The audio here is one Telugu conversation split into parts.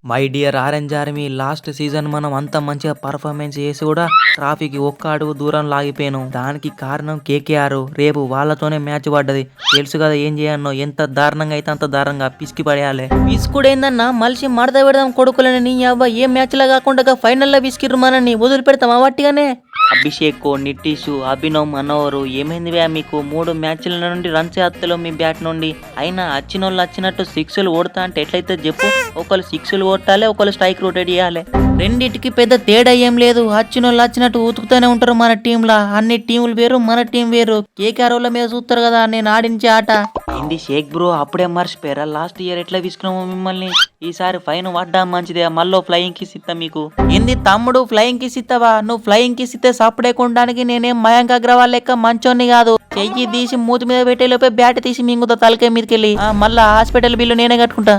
My dear orange army, last season మనం అంత మంచిగా పర్ఫార్మెన్స్ చేసి కూడా ట్రాఫీకి ఒక్క అడుగు దూరం లాగిపోయాను. దానికి కారణం కేకేఆర్. రేపు వాళ్ళతోనే మ్యాచ్ పడ్డది. తెలుసు కదా ఏం చేయన్నో. ఎంత దారుణంగా అయితే అంత దారుణంగా పిసికి పడేయాలి. పిసుకుడు ఏందన్నా, మలిసి మడత పెడదాం కొడుకులని. నీ అవ్వ ఏ మ్యాచ్ లా కాకుండా ఫైనల్ లో పిసికిర్రు మనని వదిలి పెడతాం వట్టిగానే. అభిషేక్, నితీష్, అభినవ్, మనోహర్ ఏమైంది మీకు 3 మ్యాచ్ల నుండి రన్స్ చేస్తలో మీ బ్యాట్ నుండి. అయినా వచ్చినోళ్ళు వచ్చినట్టు సిక్స్లు ఓడతా అంటే ఎట్లయితే చెప్పు. ఒకళ్ళు సిక్స్లు కొట్టాలి, ఒకళ్ళు స్ట్రైక్ రొటేట్ చేయాలి. రెండిటికి పెద్ద తేడా ఏం లేదు. వచ్చినోళ్ళు వచ్చినట్టు ఉతుకుతూనే ఉంటారు మన టీంలా. అన్ని టీంలు వేరు, మన టీం వేరు. కేకేఆర్ వాళ్ళ మీద చూస్తారు కదా నేను ఆడించే ఆట. ఏంది షేక్ బ్రో, అప్పుడే మర్చిపోయారా? లాస్ట్ ఇయర్ ఎట్లా తీసుకున్నాము మిమ్మల్ని. ఈసారి ఫైన్ పడ్డా మంచిదే. మళ్ళీ ఫ్లయింగ్ కిస్ ఇస్తా మీకు. ఏంది తమ్ముడు ఫ్లయింగ్ కిస్ ఇస్తావా? నువ్వు ఫ్లయింగ్ కిస్ ఇస్తే సప్పుడే కొనడానికి నేనేం మయాంక్ అగ్రవాల్ లెక్క మంచోన్ని కాదు. చెయ్యి తీసి మూతి మీద పెట్టే లోపే బ్యాట్ తీసి మింగుతా తలకే మీదకెళ్ళి. మళ్ళా హాస్పిటల్ బిల్లు నేనే కట్టుకుంటా.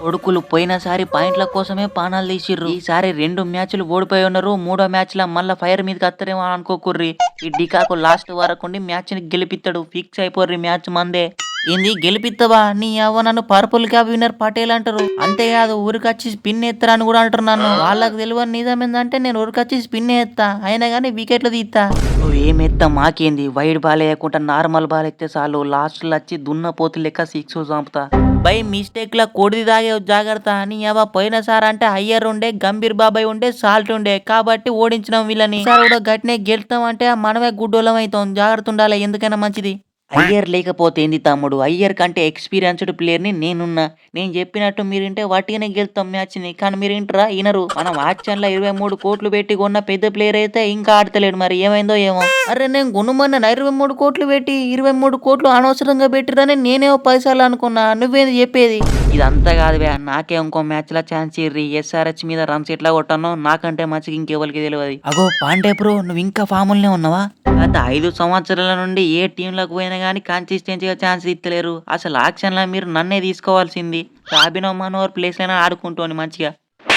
కొడుకులు పోయినసారి పాయింట్ల కోసమే పానాలు తీసిర్రు. ఈసారి 2 మ్యాచ్లు ఓడిపోయి ఉన్నారు. 3వ మ్యాచ్ లా మళ్ళా ఫైర్ మీదకి వస్తారేమో అనుకోకుర్రి. ఈ డికాకు లాస్ట్ వరకు మ్యాచ్ ని గెలిపిస్తాడు. ఫిక్స్ అయిపోర్రి మ్యాచ్ మందే. ఏంది గెలిపిస్తావా? నీ అవ్వ నన్ను పర్పుల్ క్యాప్ విన్నర్ పటేల్ అంటారు. అంతేకాదు ఊరికొచ్చి స్పిన్ ఎత్తరా అని కూడా అంటారు నన్ను. వాళ్ళకి తెలియని నిజం ఏంటంటే నేను ఊరికొచ్చి స్పిన్ ఎత్తా, అయినా కానీ వికెట్లు తీస్తా. నువ్వు ఏమెత్తా మాకేంది? వైడ్ బాల్ వేయకుండా నార్మల్ బాల్ ఎత్తే చాలు. లాస్ట్ లో వచ్చి దున్న పోతు లెక్క 6 చంపుతా. బై మిస్టేక్ లా కొడిది తాగే జాగ్రత్త. నీ అవ్వ పోయిన సార్ అంటే అయ్యర్ ఉండే, గంభీర్ బాబాయ్ ఉండే, సాల్ట్ ఉండే కాబట్టి ఓడించినాం వీళ్ళని. సార్ కూడా గట్టినే గెలుతాం అంటే మనమే గుడ్డోలం అవుతాం. జాగ్రత్త ఉండాలి, ఎందుకైనా మంచిది. అయ్యర్ లేకపోతే ఏంది తమ్ముడు? అయ్యర్ కంటే ఎక్స్పీరియన్స్డ్ ప్లేయర్ని నేనున్నా. నేను చెప్పినట్టు మీరింటే వాటిగానే గెలుతాం మ్యాచ్ని. కానీ మీరు ఇంటరా ఇనరు. మనం ఆక్షన్లో 23 కోట్లు పెట్టి కొన్న పెద్ద ప్లేయర్ అయితే ఇంకా ఆడతలేడు. మరి ఏమైందో ఏమో. అరే నేను కొనుమన్న 23 కోట్లు పెట్టి 23 కోట్లు అనవసరంగా పెట్టిరని నేనేమో 10 సార్లు అనుకున్నా. నువ్వేంది చెప్పేది? ఇదంతా కాదు వే. నాకే ఇంకో మ్యాచ్ లా ఛాన్స్ ఇర్రి. ఎస్ఆర్హెచ్ మీద రన్స్ ఎట్లా కొట్టానో నాకంటే మంచిగా ఇంకెవరికి తెలియదు. అగో పాండే బ్రో, నువ్వు ఇంకా ఫాములనే ఉన్నావా? గత 5 సంవత్సరాల నుండి ఏ టీంలకు పోయినా కానీ కన్సిస్టెన్సీగా ఛాన్స్ ఇస్తలేరు. అసలు ఆక్షన్లో మీరు నన్నే తీసుకోవాల్సింది. అభినవ్, మనోహర్ ప్లేస్ అయినా ఆడుకుంటోని మంచిగా.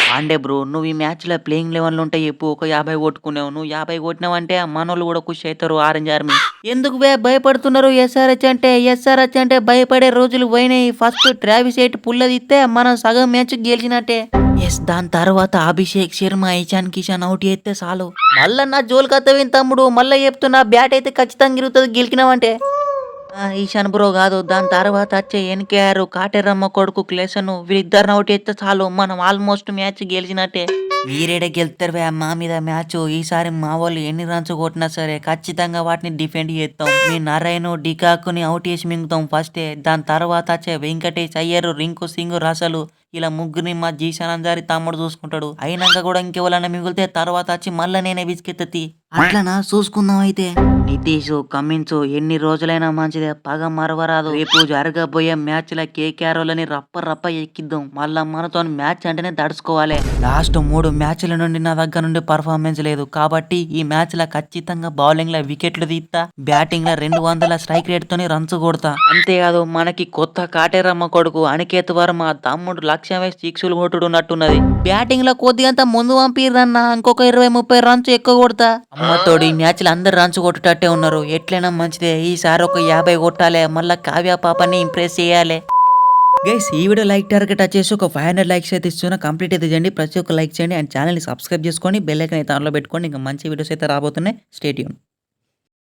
పాండే బ్రో, నువ్వు ఈ మ్యాచ్లో ప్లేయింగ్ లెవెన్లు ఉంటే చెప్పు. ఒక 50 కొట్టుకునేవు. నువ్వు 50 కొట్టినావంటే మనోళ్ళు కూడా ఖుషి అవుతారు. ఆరెంజ్ ఆర్మీ ఎందుకు భయపడుతున్నారు? ఎస్ఆర్హెచ్ అంటే భయపడే రోజులు పోయినాయి. ఫస్ట్ ట్రావిస్ హెడ్ పుల్లదిస్తే మనం సగం మ్యాచ్ గెలిచినట్టే. దాని తర్వాత అభిషేక్ శర్మ, ఇషాన్ కిషన్ అవుట్ చేస్తే చాలు. మళ్ళా నా జోలు కత్తవేం తమ్ముడు? మళ్ళీ చెప్తున్నా, బ్యాట్ అయితే ఖచ్చితంగా ఇరుగుతుంది గెలికినావంటే. ఈశాన్ బ్రో కాదు, దాని తర్వాత వచ్చే ఎన్కేఆర్, కాటేరమ్మ కొడుకు క్లేసను, వీళ్ళిద్దరిని అవుట్ చేస్తే చాలు. మనం ఆల్మోస్ట్ మ్యాచ్ గెలిచినట్టే. మీరేడే గెలుతారు మా మీద మ్యాచ్. ఈసారి మా వాళ్ళు ఎన్ని రన్స్ కొట్టినా సరే ఖచ్చితంగా వాటిని డిఫెండ్ చేస్తాం. మీ నారాయణ, డికాకుని అవుట్ చేసి మింగుతాం ఫస్టే. దాని తర్వాత వచ్చే వెంకటేష్ అయ్యర్, రింకు సింగ్, రసలు ఇలా ముగ్గురిని మా జీశాన్ అంజారి తమ్ముడు చూసుకుంటాడు. అయినాక కూడా ఇంకెవరైనా మిగిలితే తర్వాత వచ్చి మళ్ళీ నేనే విసికెత్తి. అట్లనా చూసుకుందాం అయితే. నితీష్, కమిన్స్ ఎన్ని రోజులైనా మంచిదే. పగ మరవరాదు. రేపు జరగబోయే మ్యాచ్ ల కేకేఆర్ వాళ్ళని రప్ప ఎక్కిద్దాం. మళ్ళా మనతో మ్యాచ్ అంటేనే దడుచుకోవాలి. లాస్ట్ 3 మ్యాచ్ల నుండి నా దగ్గర నుండి పర్ఫార్మెన్స్ లేదు కాబట్టి ఈ మ్యాచ్ ల ఖచ్చితంగా బౌలింగ్ ల వికెట్లు తీస్తా. బ్యాటింగ్ ల 200 స్ట్రైక్ రేట్ తోని రన్స్ కొడతా. అంతేకాదు మనకి కొత్త కాటేరమ్మ కొడుకు అనికేత్ వర్మ తమ్ముడు లక్ష్యమే 6లు కొట్టుడు ఉన్నట్టున్నది. బ్యాటింగ్ లో కొద్దిగంతా ముందు పంపిరన్నా, ఇంకొక 20-30 రన్స్ ఎక్కువ కొడతా. అమ్మతోడు ఈ మ్యాచ్ లో అందరు రన్స్ కొట్టేటట్టే ఉన్నారు. ఎట్లైనా మంచిదే. ఈసారి ఒక 50 కొట్టాలి. మళ్ళా కావ్య పాపని ఇంప్రెస్ చేయాలి. గైస్ ఈ వీడియో లైక్ టార్గెట్ వచ్చేసి ఒక 500 లైక్స్ అయితే ఇస్తున్నా. కంప్లీట్ అయితే చేయండి. ప్రతి ఒక్క లైక్ చేయండి అండ్ ఛానల్ ని సబ్స్క్రైబ్ చేసుకొని బెల్ ఐకాన్ అయితే ఆన్లో పెట్టుకోండి. ఇంకా మంచి వీడియోస్ అయితే రాబోతున్నాయి. Stay tune.